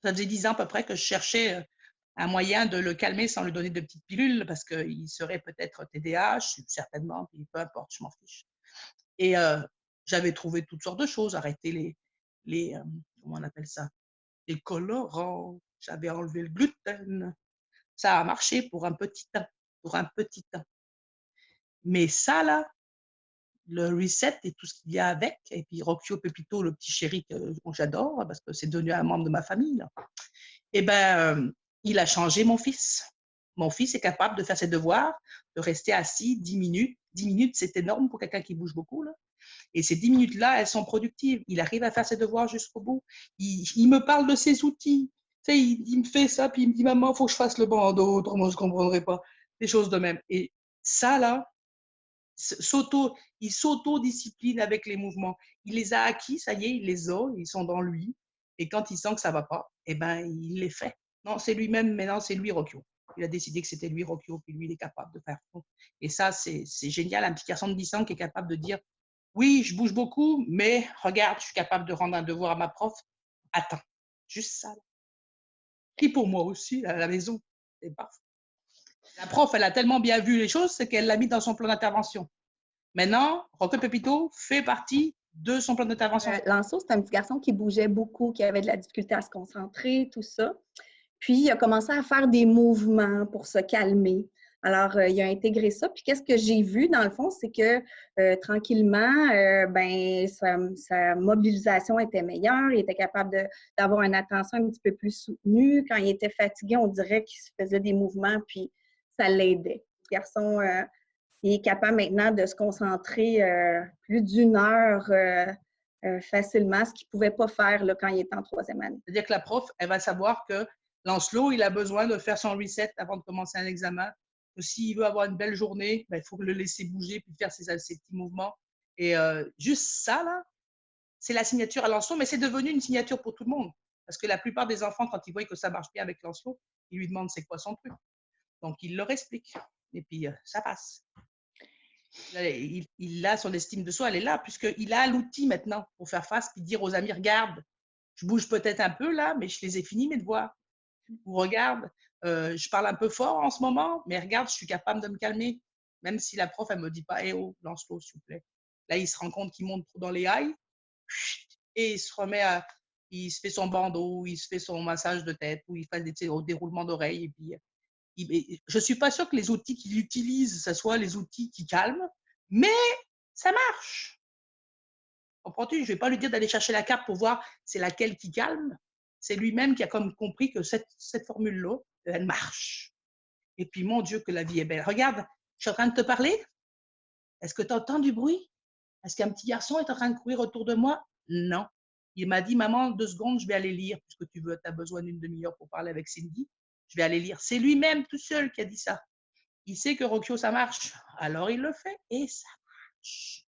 Ça faisait 10 ans à peu près que je cherchais un moyen de le calmer sans lui donner de petites pilules parce qu'il serait peut-être TDAH, certainement, puis peu importe, je m'en fiche. Et j'avais trouvé toutes sortes de choses, arrêter les comment on appelle ça? Les colorants, j'avais enlevé le gluten. Ça a marché pour un petit temps, pour un petit temps. Mais ça là, le reset et tout ce qu'il y a avec, et puis Rocchio Pepito, le petit chéri que j'adore parce que c'est devenu un membre de ma famille, là. Et ben, il a changé mon fils. Mon fils est capable de faire ses devoirs, de rester assis 10 minutes. 10 minutes, c'est énorme pour quelqu'un qui bouge beaucoup, là. Et ces 10 minutes-là, elles sont productives. Il arrive à faire ses devoirs jusqu'au bout. Il me parle de ses outils. Tu sais, il me fait ça, puis il me dit, maman, il faut que je fasse le bandeau, autrement je ne comprendrai pas. Des choses de même. Et ça, là, il s'auto-discipline avec les mouvements. Il les a acquis, ça y est, il les a, ils sont dans lui. Et quand il sent que ça ne va pas, eh ben, il les fait. Non, c'est lui-même, maintenant, c'est lui, Rocchio. Il a décidé que c'était lui, Rocchio, puis lui, il est capable de faire. Et ça, c'est génial, un petit garçon de 10 ans qui est capable de dire, oui, je bouge beaucoup, mais regarde, je suis capable de rendre un devoir à ma prof. Attends, juste ça. Et pour moi aussi, à la maison, c'est parfait. La prof, elle a tellement bien vu les choses, c'est qu'elle l'a mis dans son plan d'intervention. Maintenant, Rocco Pepito fait partie de son plan d'intervention. Lanceau, c'est un petit garçon qui bougeait beaucoup, qui avait de la difficulté à se concentrer, tout ça. Puis, il a commencé à faire des mouvements pour se calmer. Alors, il a intégré ça. Puis, qu'est-ce que j'ai vu, dans le fond, c'est que tranquillement, sa mobilisation était meilleure. Il était capable d'avoir une attention un petit peu plus soutenue. Quand il était fatigué, on dirait qu'il se faisait des mouvements, puis ça l'aidait. Le garçon, il est capable maintenant de se concentrer plus d'une heure facilement, ce qu'il ne pouvait pas faire là, quand il était en 3e année. C'est-à-dire que la prof, elle va savoir que Lancelot, il a besoin de faire son reset avant de commencer un examen. Que s'il veut avoir une belle journée, ben, il faut le laisser bouger puis faire ses petits mouvements. Et juste ça, là, c'est la signature à Lancelot, mais c'est devenu une signature pour tout le monde. Parce que la plupart des enfants, quand ils voient que ça marche bien avec Lancelot, ils lui demandent c'est quoi son truc. Donc, il leur explique. Et puis, ça passe. Il a son estime de soi, elle est là, puisqu'il a l'outil maintenant pour faire face puis dire aux amis, regarde, je bouge peut-être un peu là, mais je les ai finis mes devoirs. Ou regarde, je parle un peu fort en ce moment, mais regarde, je suis capable de me calmer. Même si la prof, elle me dit pas, eh oh, lance-toi, s'il vous plaît. Là, il se rend compte qu'il monte trop dans les haies et il se remet à, il se fait son bandeau, il se fait son massage de tête ou il fait des déroulements d'oreilles. Et puis, je suis pas sûre que les outils qu'il utilise, ce soit les outils qui calment, mais ça marche. Comprends-tu? Je ne vais pas lui dire d'aller chercher la carte pour voir c'est laquelle qui calme. C'est lui-même qui a comme compris que cette formule-là, elle marche. Et puis, mon Dieu, que la vie est belle. Regarde, je suis en train de te parler. Est-ce que tu entends du bruit? Est-ce qu'un petit garçon est en train de courir autour de moi? Non. Il m'a dit, maman, 2 secondes, je vais aller lire, puisque tu as besoin d'une demi-heure pour parler avec Cindy. Je vais aller lire. C'est lui-même tout seul qui a dit ça. Il sait que Rocchio, ça marche. Alors, il le fait et ça marche.